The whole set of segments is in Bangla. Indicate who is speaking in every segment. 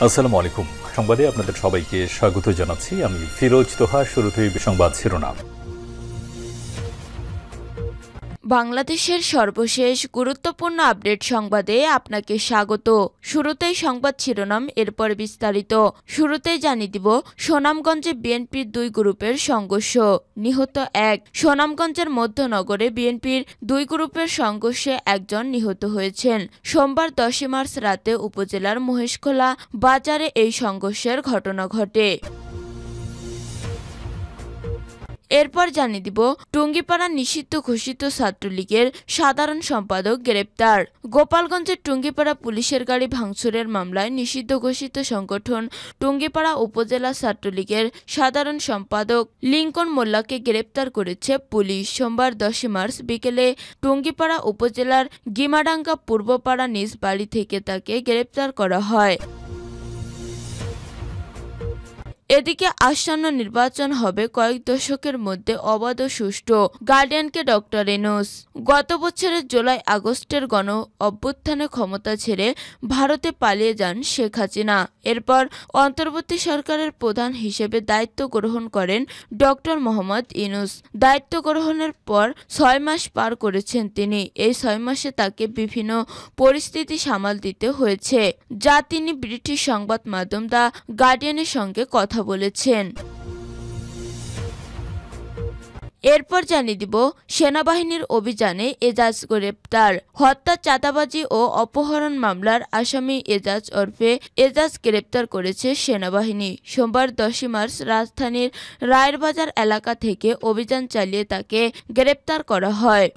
Speaker 1: আসসালামু আলাইকুম। সংবাদে আপনাদের সবাইকে স্বাগত জানাচ্ছি। আমি ফিরোজ তোহা। শুরুতেই সংবাদ শিরোনাম।
Speaker 2: বাংলাদেশের সর্বশেষ গুরুত্বপূর্ণ আপডেট সংবাদে আপনাকে স্বাগত। শুরুতেই সংবাদ শিরোনাম, এরপর বিস্তারিত। শুরুতেই জানিয়ে দিব, সুনামগঞ্জে বিএনপির দুই গ্রুপের সংঘর্ষ, নিহত এক। সুনামগঞ্জের মধ্যনগরে বিএনপির দুই গ্রুপের সংঘর্ষে একজন নিহত হয়েছেন। সোমবার 10 মার্চ রাতে উপজেলার মহেশখোলা বাজারে এই সংঘর্ষের ঘটনা ঘটে। এরপর জানিয়ে দিব, টুঙ্গিপাড়া নিষিদ্ধ ঘোষিত ছাত্রলীগের সাধারণ সম্পাদক গ্রেপ্তার। গোপালগঞ্জের টুঙ্গিপাড়া পুলিশের গাড়ি ভাঙচুরের মামলায় নিষিদ্ধ ঘোষিত সংগঠন টুঙ্গিপাড়া উপজেলা ছাত্রলীগের সাধারণ সম্পাদক লিংকন মোল্লাকে গ্রেপ্তার করেছে পুলিশ। সোমবার 10 মার্চ বিকেলে টুঙ্গিপাড়া উপজেলার গিমাডাঙ্গা পূর্বপাড়া নিজ বাড়ি থেকে তাকে গ্রেপ্তার করা হয়। এদিকে আসন্ন নির্বাচন হবে কয়েক দশকের মধ্যে অবাধ ও সুষ্ঠু, গার্ডিয়ানকে ডক্টর ইউনূস। গত বছরের জুলাই আগস্টের গণ অভ্যুত্থানে ক্ষমতা ছেড়ে ভারতে পালিয়ে যান শেখ হাসিনা। এরপর অন্তর্বর্তী সরকারের প্রধান হিসেবে দায়িত্ব গ্রহণ করেন ডক্টর মোহাম্মদ ইউনূস। দায়িত্ব গ্রহণের পর 6 মাস পার করেছেন তিনি। এই 6 মাসে তাকে বিভিন্ন পরিস্থিতি সামাল দিতে হয়েছে, যা তিনি ব্রিটিশ সংবাদ মাধ্যম দ্য গার্ডিয়ানের সঙ্গে কথা বলেছেন। এরপর জানিয়ে দিব, সেনাবাহিনীর অভিযানে এজাজ গ্রেপ্তার। হত্যা, চাঁদাবাজি ও অপহরণ মামলার আসামি এজাজ ওরফে এজাজ গ্রেপ্তার করেছে সেনাবাহিনী। সোমবার 10 মার্চ রাজধানীর রায়েরবাজার এলাকা থেকে অভিযান চালিয়ে তাকে গ্রেপ্তার করা হয়।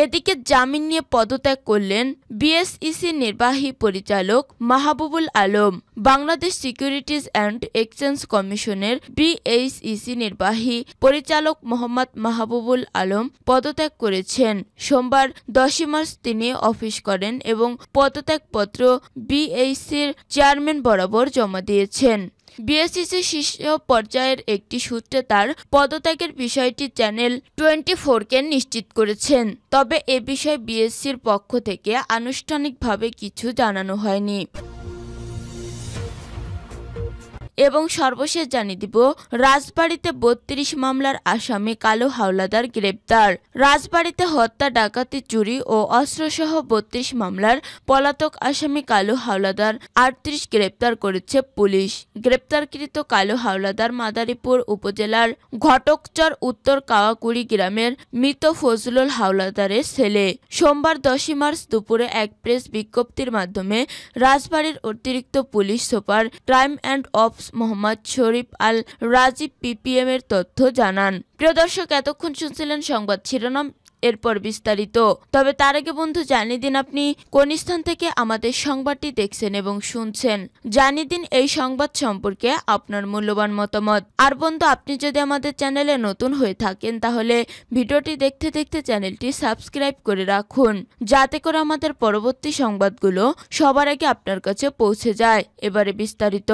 Speaker 2: এদিকে জামিন নিয়ে পদত্যাগ করলেন বিএসইসি নির্বাহী পরিচালক Mahbubul Alam. Bangladesh securities and exchange কমিশনের বিএসইসি নির্বাহী পরিচালক মোহাম্মদ মাহবুবুল আলম পদত্যাগ করেছেন। সোমবার 10 মার্চ তিনি অফিস করেন এবং পদত্যাগপত্র বিএসইসির চেয়ারম্যান বরাবর জমা দিয়েছেন। বিএসইসি শীর্ষ পর্যায়ের একটি সূত্রে তার পদত্যাগের বিষয়টি চ্যানেল 24কে নিশ্চিত করেছেন। তবে এ বিষয়ে বিএসইসির পক্ষ থেকে আনুষ্ঠানিকভাবে কিছু জানানো হয়নি। এবং সর্বশেষ জানিয়ে দিব, রাজবাড়ীতে 32 মামলার আসামি কালো হাওলাদার গ্রেপ্তার। রাজবাড়ীতে হত্যা, ডাকাতি, চুরি ও অস্ত্রসহ 32 মামলার পলাতক আসামি কালো হাওলাদার 38 গ্রেপ্তার করেছে পুলিশ। গ্রেপ্তারকৃত কালো হাওলাদার মাদারীপুর উপজেলার ঘটকচর উত্তর কাওয়াকুড়ি গ্রামের মৃত ফজলুল হাওলাদারের ছেলে। সোমবার 10 মার্চ দুপুরে এক প্রেস বিজ্ঞপ্তির মাধ্যমে রাজবাড়ীর অতিরিক্ত police super crime and ops Mohammad Sharif Al Rajib PPM এর তথ্য জানান। প্রিয় দর্শক, এতক্ষণ শুনছিলেন সংবাদ শিরোনাম, এরপর বিস্তারিত। তবে তার আগে বন্ধু, জানিয়ে দিন আপনি কোন স্থান থেকে আমাদের সংবাদটি দেখছেন এবং শুনছেন। জানিয়ে দিন এই সংবাদ সম্পর্কে আপনার মূল্যবান মতামত। আর বন্ধু, আপনি যদি আমাদের চ্যানেলে নতুন হয়ে থাকেন তাহলে ভিডিওটি দেখতে দেখতে চ্যানেলটি সাবস্ক্রাইব করে রাখুন, যাতে করে আমাদের পরবর্তী সংবাদগুলো সবার আগে আপনার কাছে পৌঁছে যায়। এবারে বিস্তারিত।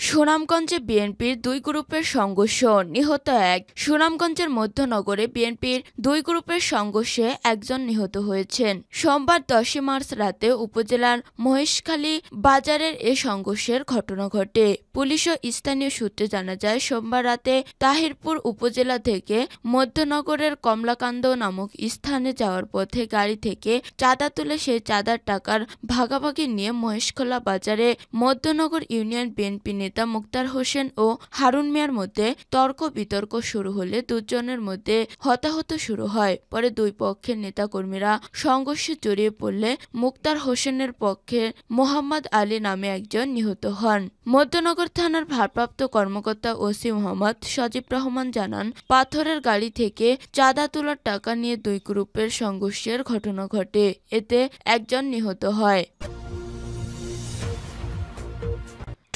Speaker 2: সুনামগঞ্জে বিএনপির দুই গ্রুপের সংঘর্ষ, নিহত এক। সুনামগঞ্জের মধ্যনগরে বিএনপির দুই গ্রুপের সংঘর্ষে একজন নিহত হয়েছেন। সোমবার 10 মার্চ রাতে উপজেলার মহেশখালী বাজারের এ সংঘর্ষের ঘটনা ঘটে। পুলিশ ও স্থানীয় সূত্রে জানা যায়, সোমবার রাতে তাহিরপুর উপজেলা থেকে মধ্যনগরের কমলাকান্দ নামক স্থানে যাওয়ার পথে গাড়ি থেকে চাঁদা তুলে সেই চাঁদার টাকার ভাগাভাগি নিয়ে মহেশখোলা বাজারে মধ্যনগর ইউনিয়ন বিএনপি নেতা মুক্তার হোসেন ও হারুন মিয়ার মধ্যে তর্ক বিতর্ক শুরু হলে দুজনের মধ্যে হতাহত শুরু হয়। পরে দুই পক্ষের নেতাকর্মীরা সংঘর্ষে জড়িয়ে পড়লে মুক্তার হোসেনের পক্ষে মোহাম্মদ আলী নামে একজন নিহত হন। মধ্যনগর থানার ভারপ্রাপ্ত কর্মকর্তা ওসি মোহাম্মদ সজীব রহমান জানান, পাথরের গাড়ি থেকে চাঁদা তোলার টাকা নিয়ে দুই গ্রুপের সংঘর্ষের ঘটনা ঘটে। এতে একজন নিহত হয়।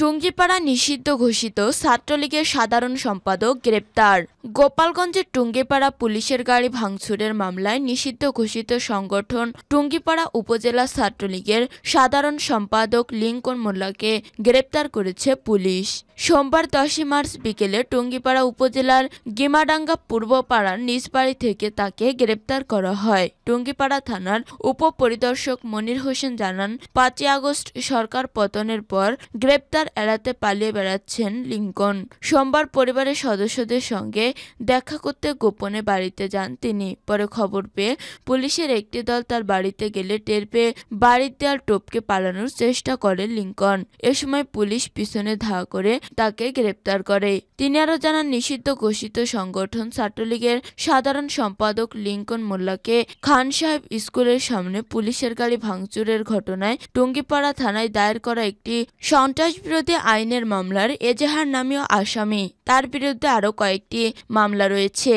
Speaker 2: টুঙ্গিপাড়া নিষিদ্ধ ঘোষিত ছাত্রলীগের সাধারণ সম্পাদক গ্রেপ্তার। গোপালগঞ্জের টুঙ্গিপাড়া পুলিশের গাড়ি ভাঙচুরের মামলায় নিষিদ্ধ ঘোষিত সংগঠন টুঙ্গিপাড়া উপজেলা ছাত্রলীগের সাধারণ সম্পাদক লিংকন মোল্লাকে গ্রেপ্তার করেছে পুলিশ। সোমবার 10 মার্চ বিকেলে টুঙ্গিপাড়া উপজেলার গিমাডাঙ্গা পূর্ব পাড়ার নিজ বাড়ি থেকে তাকে গ্রেপ্তার করা হয়। টুঙ্গিপাড়া থানার উপপরিদর্শক মনির হোসেন জানান, 5 আগস্ট সরকার পতনের পর গ্রেপ্তার এড়াতে পালিয়ে বেড়াচ্ছেন লিংকন। সোমবার পরিবারের সদস্যদের সঙ্গে দেখা করতে গোপনে বাড়িতে যান তিনি। পরে খবর পেয়ে পুলিশের একটি দল তার বাড়িতে গেলে টের পেয়ে বাড়ির দেয়াল টপকে পালানোর চেষ্টা করে লিংকন। এ সময় পুলিশ পিছনে ধাওয়া করে তাকে গ্রেপ্তার করে। তিনি আরও জানান, নিষিদ্ধ ঘোষিত সংগঠন ছাত্রলীগের সাধারণ সম্পাদক লিংকন মোল্লাকে খান সাহেব স্কুলের সামনে পুলিশের গাড়ি ভাঙচুরের ঘটনায় টুঙ্গিপাড়া থানায় দায়ের করা একটি সন্ত্রাসবিরোধী আইনের মামলার এজাহার নামীয় আসামি। তার বিরুদ্ধে আরও কয়েকটি মামলা রয়েছে।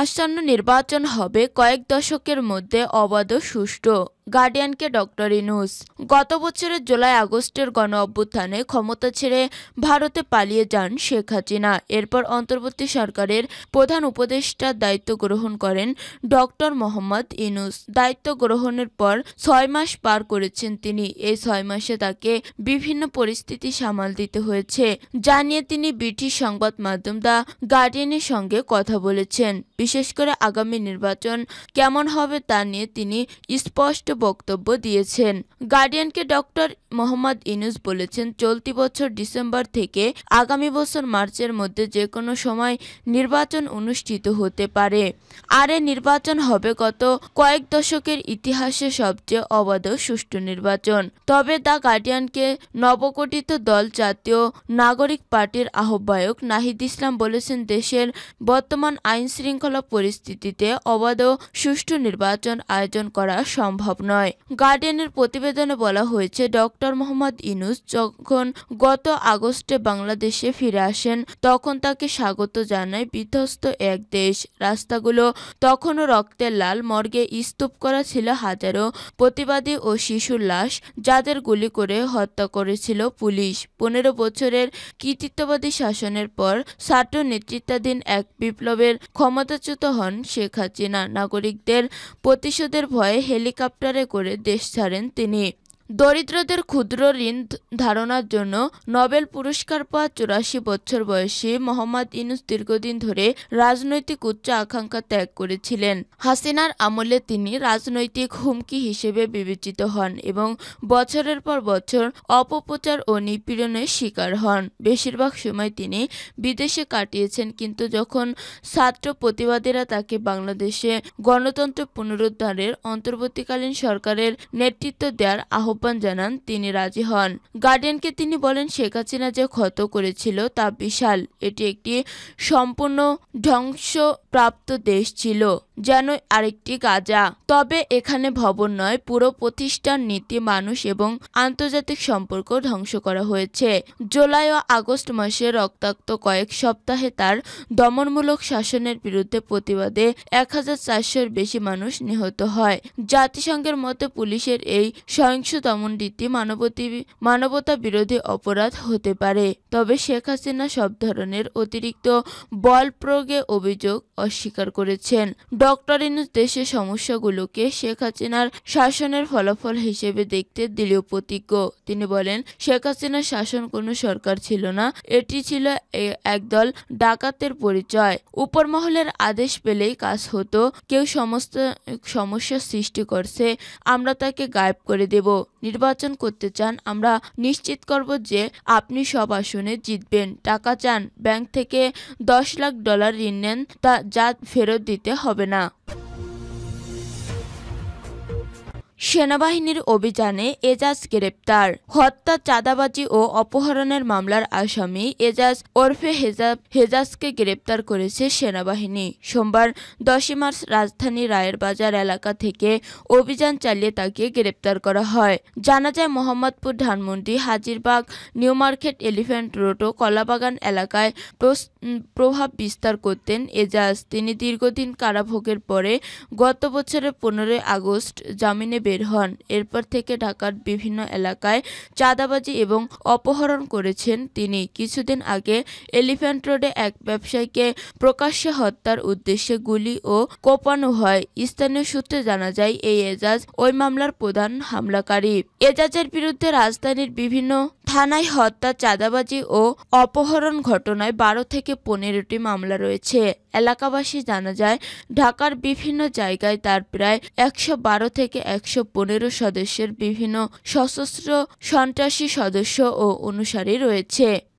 Speaker 2: আসন্ন নির্বাচন হবে কয়েক দশকের মধ্যে অবাধ ও সুষ্ঠু। গার্ডিয়ানকে ডক্টর ইউনূস। গত বছরের জুলাই আগস্টের গণ অভ্যুত্থানে ক্ষমতা ছেড়ে ভারতে পালিয়ে যান শেখ হাসিনা। এরপর অন্তর্বর্তী সরকারের প্রধান উপদেষ্টার দায়িত্ব গ্রহণ করেন ডক্টর মোহাম্মদ ইউনূস। দায়িত্ব গ্রহণের পর 6 মাস পার করেছেন তিনি। এই 6 মাসে তাকে বিভিন্ন পরিস্থিতি সামাল দিতে হয়েছে, যা নিয়ে তিনি ব্রিটিশ সংবাদ মাধ্যম দ্য গার্ডিয়ানের সঙ্গে কথা বলেছেন। বিশেষ করে আগামী নির্বাচন কেমন হবে তা নিয়ে তিনি স্পষ্ট বক্তব্য দিয়েছেন। গার্ডিয়ানকে ডক্টর মোহাম্মদ ইউনূস বলেছেন, চলতি বছর ডিসেম্বর থেকে আগামী বছর মার্চের মধ্যে যে কোনো সময় নির্বাচন অনুষ্ঠিত হতে পারে। আর এই নির্বাচন হবে গত কয়েক দশকের ইতিহাসে সবচেয়ে অবাধ সুষ্ঠু নির্বাচন। তবে দ্য গার্ডিয়ানকে নবগঠিত দল জাতীয় নাগরিক পার্টির আহ্বায়ক নাহিদ ইসলাম বলেছেন, দেশের বর্তমান আইন শৃঙ্খলা পরিস্থিতিতে অবাধ সুষ্ঠু নির্বাচন আয়োজন করা সম্ভব নয়। গার্ডিয়ানের প্রতিবেদনে বলা হয়েছে, ডক্টর মোহাম্মদ ইউনূস যখন গত আগস্টে বাংলাদেশে ফিরে আসেন তখন তাকে স্বাগত জানায় বিধ্বস্ত এক দেশ। রাস্তাগুলো তখনও রক্তের লাল। মর্গে স্তূপ করা ছিল হাজারো প্রতিবাদী ও শিশুর লাশ, যাদের গুলি করে হত্যা করেছিল পুলিশ। 15 বছরের কৃতিত্ববাদী শাসনের পর ছাত্র নেতৃত্বাধীন এক বিপ্লবের ক্ষমতাচ্যুত হন শেখ হাসিনা। নাগরিকদের প্রতিশোধের ভয়ে হেলিকপ্টারে করে দেশ ছাড়েন তিনি। দরিদ্রদের ক্ষুদ্র ঋণ ধারণার জন্য নোবেল পুরস্কার পাওয়া 84 বছর বয়সী মোহাম্মদ ইউনূস দীর্ঘদিন ধরে রাজনৈতিক উচ্চ আকাঙ্ক্ষা ত্যাগ করেছিলেন। হাসিনার আমলে তিনি রাজনৈতিক হুমকি হিসেবে বিবেচিত হন এবং বছরের পর বছর অপপ্রচার ও নিপীড়নের শিকার হন। বেশিরভাগ সময় তিনি বিদেশে কাটিয়েছেন, কিন্তু যখন ছাত্র প্রতিবাদীরা তাকে বাংলাদেশে গণতন্ত্র পুনরুদ্ধারের অন্তর্বর্তীকালীন সরকারের নেতৃত্ব দেওয়ার আহ্বান জানান, তিনি রাজি হন। গার্ডিয়ানকে তিনি বলেন, শেখ হাসিনা যে ক্ষত করেছিল তা বিশাল। এটি একটি সম্পূর্ণ ধ্বংসপ্রাপ্ত দেশ ছিল, যেন আরেকটি গাজা। তবে এখানে ভবন নয়, পুরো প্রতিষ্ঠান, নীতি, মানুষ এবং আন্তর্জাতিক সম্পর্ক ধ্বংস করা হয়েছে। জুলাই ও আগস্ট মাসে রক্তাক্ত কয়েক সপ্তাহে তার দমনমূলক শাসনের বিরুদ্ধে প্রতিবাদে 1400-এর বেশি মানুষ নিহত হয়। জাতিসংঘের মতে পুলিশের এই সহিংস দমননীতি মানবতা বিরোধী অপরাধ হতে পারে। তবে শেখ হাসিনা সব ধরনের অতিরিক্ত বল প্রয়োগে অভিযোগ অস্বীকার করেছেন। ডক্টর ইউনূস দেশের সমস্যাগুলোকে শেখ হাসিনার শাসনের ফলাফল হিসেবে দেখতে দৃঢ় প্রতিজ্ঞ। তিনি বলেন, শেখ হাসিনার শাসন কোনো সরকার ছিল না, এটি ছিল একদল ডাকাতের পরিচয়। উপর মহলের আদেশ পেলেই কাজ হতো। কেউ সমস্যা সৃষ্টি করছে, আমরা তাকে গায়েব করে দেব। নির্বাচন করতে চান, আমরা নিশ্চিত করব যে আপনি সব আসনে জিতবেন। টাকা চান, ব্যাংক থেকে $10 লাখ ঋণ নেন, যা ফেরত দিতে হবে না। সেনাবাহিনীর অভিযানে এজাজ গ্রেপ্তার। হত্যা, চাঁদাবাজি ও অপহরণের মামলার আসামি এজাজ ওরফে হেজাজকে গ্রেপ্তার করেছে সেনাবাহিনী। সোমবার 10 মার্চ রাজধানীর রায়ের বাজার এলাকা থেকে অভিযান চালিয়ে তাকে গ্রেপ্তার করা হয়। জানা যায়, Mohammadpur, Dhanmondi, Hazaribagh, new market, elephant road ও কলাবাগান এলাকায় প্রভাব বিস্তার করতেন এজাজ। তিনি দীর্ঘদিন কারাভোগের পরে গত বছরের 15 আগস্ট জামিনে বের হন। এরপর থেকে ঢাকার বিভিন্ন এলাকায় চাঁদাবাজি এবং অপহরণ করেছেন তিনি। কিছুদিন আগে এলিফ্যান্ট রোডে এক ব্যবসায়ীকে প্রকাশ্যে হত্যার উদ্দেশ্যে গুলি ও কোপানো হয়। স্থানীয় সূত্রে জানা যায়, এই এজাজ ওই মামলার প্রধান হামলাকারী। এজাজের বিরুদ্ধে রাজধানীর বিভিন্ন থানায় হত্যা, চাঁদাবাজি ও অপহরণ ঘটনায় ১২ থেকে ১৫টি মামলা রয়েছে। এলাকাবাসী জানা যায়, ঢাকার বিভিন্ন জায়গায় তার প্রায় ১১২ থেকে ১১৫ সদস্যের বিভিন্ন সশস্ত্র সন্ত্রাসী সদস্য ও অনুসারী রয়েছে।